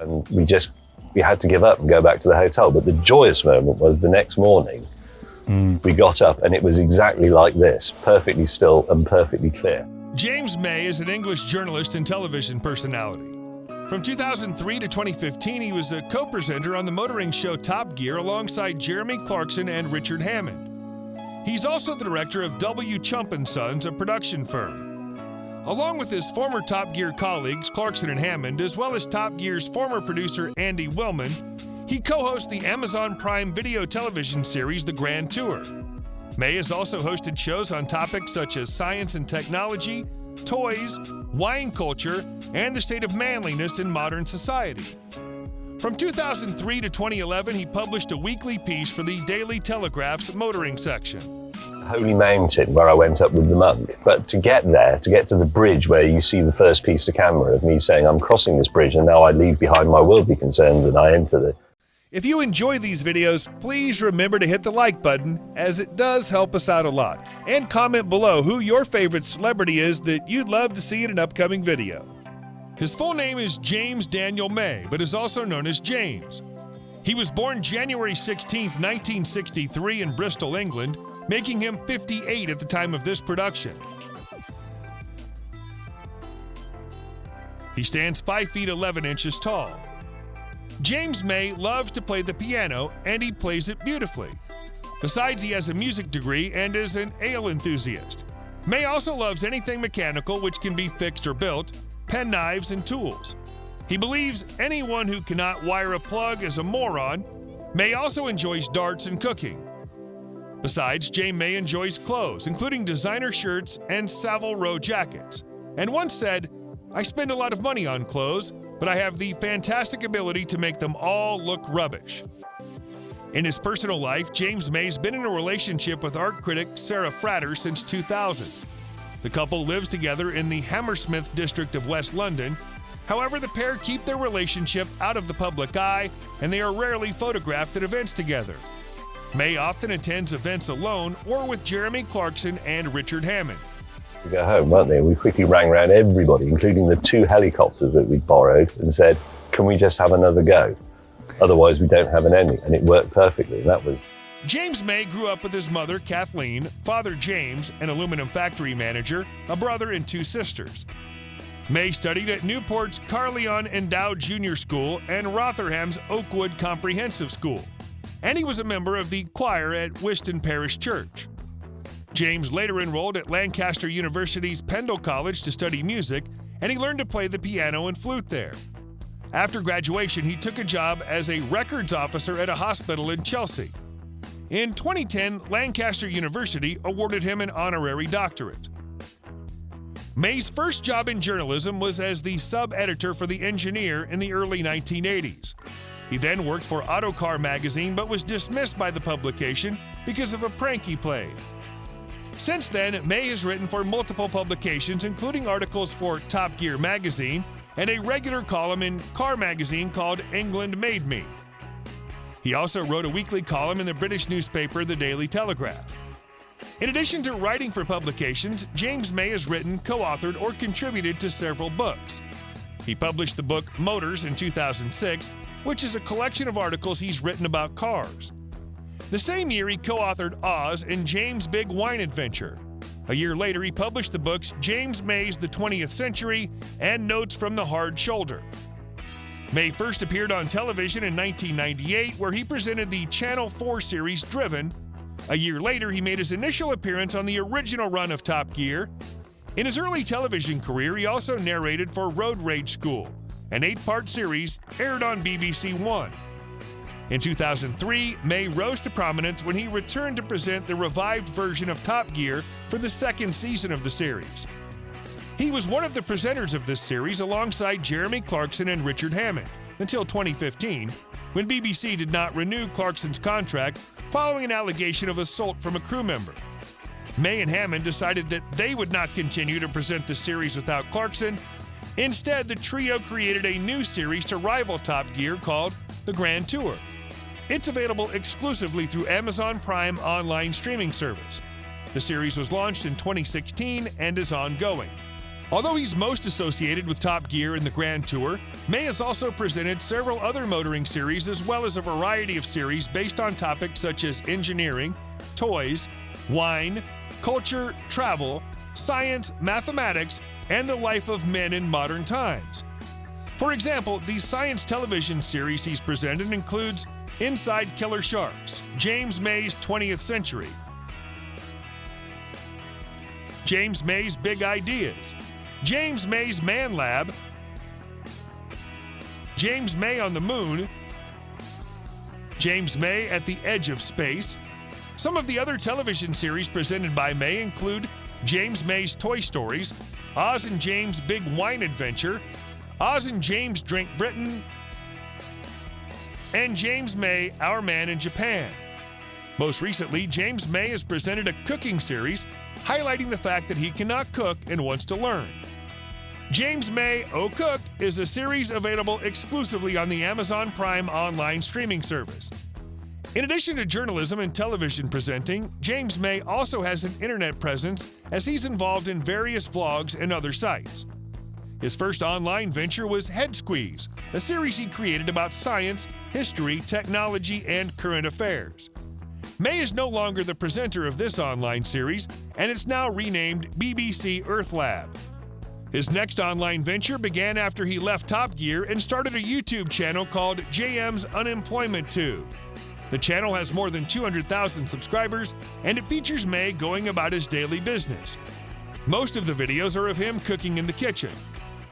And we had to give up and go back to the hotel. But the joyous moment was the next morning, we got up and it was exactly like this, perfectly still and perfectly clear. James May is an English journalist and television personality. From 2003 to 2015, he was a co-presenter on the motoring show Top Gear alongside Jeremy Clarkson and Richard Hammond. He's also the director of W. Chump & Sons, a production firm. Along with his former Top Gear colleagues, Clarkson and Hammond, as well as Top Gear's former producer, Andy Willman, he co-hosts the Amazon Prime Video television series, The Grand Tour. May has also hosted shows on topics such as science and technology, toys, wine culture, and the state of manliness in modern society. From 2003 to 2011, he published a weekly piece for the Daily Telegraph's motoring section. Holy Mountain, where I went up with the monk. But to get there, to get to the bridge where you see the first piece of camera of me saying, I'm crossing this bridge and now I leave behind my worldly concerns and I enter the... If you enjoy these videos, please remember to hit the like button, as it does help us out a lot. And comment below who your favorite celebrity is that you'd love to see in an upcoming video. His full name is James Daniel May, but is also known as James. He was born January 16, 1963 in Bristol, England, making him 58 at the time of this production. He stands 5 feet 11 inches tall. James May loves to play the piano, and he plays it beautifully. Besides, he has a music degree and is an ale enthusiast. May also loves anything mechanical which can be fixed or built, pen knives and tools. He believes anyone who cannot wire a plug is a moron. May also enjoys darts and cooking. Besides, James May enjoys clothes, including designer shirts and Savile Row jackets, and once said, I spend a lot of money on clothes, but I have the fantastic ability to make them all look rubbish. In his personal life, James May's been in a relationship with art critic Sarah Frater since 2000. The couple lives together in the Hammersmith district of West London. However, the pair keep their relationship out of the public eye, and they are rarely photographed at events together. May often attends events alone or with Jeremy Clarkson and Richard Hammond. We go home, weren't they? We quickly rang around everybody, including the 2 helicopters that we borrowed, and said, can we just have another go? Otherwise we don't have an ending. And it worked perfectly. And that was... James May grew up with his mother, Kathleen, father James, an aluminum factory manager, a brother and 2 sisters. May studied at Newport's Carleon Endowed Junior School and Rotherham's Oakwood Comprehensive School, and he was a member of the choir at Whiston Parish Church. James later enrolled at Lancaster University's Pendle College to study music, and he learned to play the piano and flute there. After graduation, he took a job as a records officer at a hospital in Chelsea. In 2010, Lancaster University awarded him an honorary doctorate. May's first job in journalism was as the sub-editor for The Engineer in the early 1980s. He then worked for Autocar magazine but was dismissed by the publication because of a prank he played. Since then, May has written for multiple publications, including articles for Top Gear magazine and a regular column in Car magazine called England Made Me. He also wrote a weekly column in the British newspaper The Daily Telegraph. In addition to writing for publications, James May has written, co-authored, or contributed to several books. He published the book Motors in 2006, which is a collection of articles he's written about cars. The same year, he co-authored Oz and James' Big Wine Adventure. A year later, he published the books James May's The 20th Century and Notes from the Hard Shoulder. May first appeared on television in 1998, where he presented the Channel 4 series Driven. A year later, he made his initial appearance on the original run of Top Gear. In his early television career, he also narrated for Road Rage School, an 8-part series aired on BBC One. In 2003, May rose to prominence when he returned to present the revived version of Top Gear for the 2nd season of the series. He was one of the presenters of this series alongside Jeremy Clarkson and Richard Hammond until 2015, when BBC did not renew Clarkson's contract following an allegation of assault from a crew member. May and Hammond decided that they would not continue to present the series without Clarkson. Instead, the trio created a new series to rival Top Gear called The Grand Tour. It's available exclusively through Amazon Prime online streaming service. The series was launched in 2016 and is ongoing. Although he's most associated with Top Gear and the Grand Tour, May has also presented several other motoring series as well as a variety of series based on topics such as engineering, toys, wine, culture, travel, science, mathematics, and the life of men in modern times. For example, the science television series he's presented includes Inside Killer Sharks, James May's 20th Century, James May's Big Ideas, James May's Man Lab, James May on the Moon, James May at the Edge of Space. Some of the other television series presented by May include James May's Toy Stories, Oz and James' Big Wine Adventure, Oz and James Drink Britain, and James May, Our Man in Japan. Most recently, James May has presented a cooking series highlighting the fact that he cannot cook and wants to learn. James May Oh Cook is a series available exclusively on the Amazon Prime online streaming service. In addition to journalism and television presenting, James May also has an internet presence as he's involved in various vlogs and other sites. His first online venture was Head Squeeze, a series he created about science, history, technology, and current affairs. May is no longer the presenter of this online series, and it's now renamed BBC Earth Lab. His next online venture began after he left Top Gear and started a YouTube channel called JM's Unemployment Tube. The channel has more than 200,000 subscribers, and it features May going about his daily business. Most of the videos are of him cooking in the kitchen.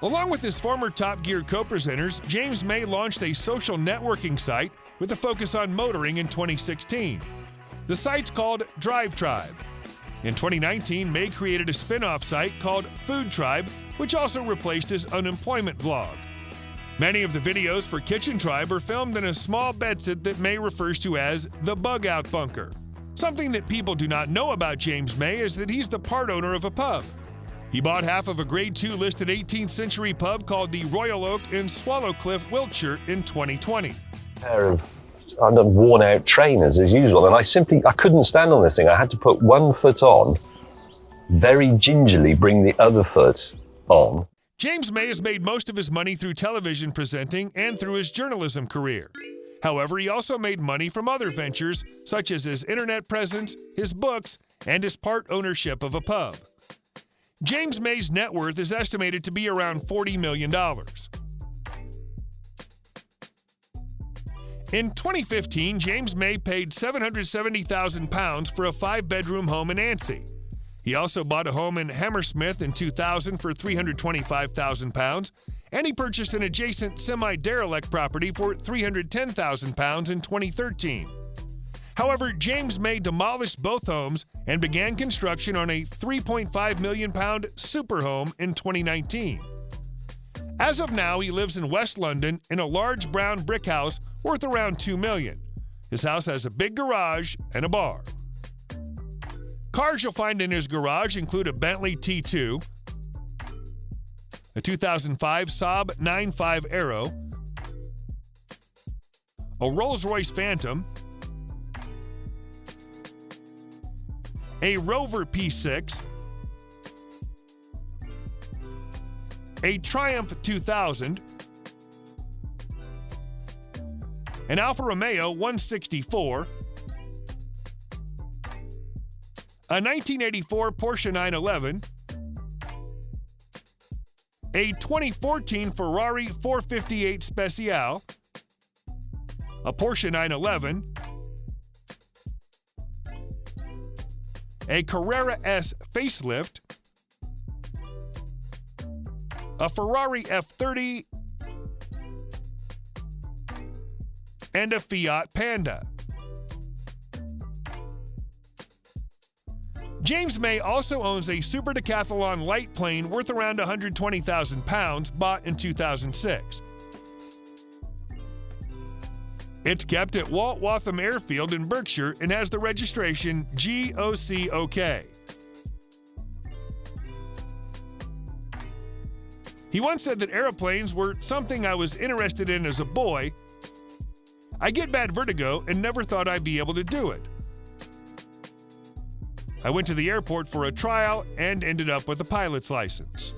Along with his former Top Gear co-presenters, James May launched a social networking site with a focus on motoring in 2016. The site's called Drive Tribe. In 2019, May created a spin-off site called Food Tribe, which also replaced his unemployment vlog. Many of the videos for Kitchen Tribe are filmed in a small bedsit that May refers to as the Bug Out Bunker. Something that people do not know about James May is that he's the part owner of a pub. He bought half of a Grade II listed 18th century pub called the Royal Oak in Swallowcliff, Wiltshire in 2020. Pair of worn-out trainers as usual, and I couldn't stand on this thing. I had to put one foot on, very gingerly bring the other foot on. James May has made most of his money through television presenting and through his journalism career. However, he also made money from other ventures, such as his internet presence, his books, and his part ownership of a pub. James May's net worth is estimated to be around $40 million. In 2015, James May paid £770,000 for a 5-bedroom home in Anstey. He also bought a home in Hammersmith in 2000 for £325,000, and he purchased an adjacent semi-derelict property for £310,000 in 2013. However, James May demolished both homes and began construction on a £3.5 million super home in 2019. As of now, he lives in West London in a large brown brick house worth around $2 million. His house has a big garage and a bar. Cars you'll find in his garage include a Bentley T2, a 2005 Saab 9.5 Aero, a Rolls-Royce Phantom, a Rover P6, a Triumph 2000, an Alfa Romeo 164, a 1984 Porsche 911, a 2014 Ferrari 458 Speciale, a Porsche 911, a Carrera S facelift, a Ferrari F30, and a Fiat Panda. James May also owns a Super Decathlon light plane worth around £120,000 bought in 2006. It's kept at Walt Watham Airfield in Berkshire and has the registration GOCOK. He once said that airplanes were something I was interested in as a boy. I get bad vertigo and never thought I'd be able to do it. I went to the airport for a trial and ended up with a pilot's license.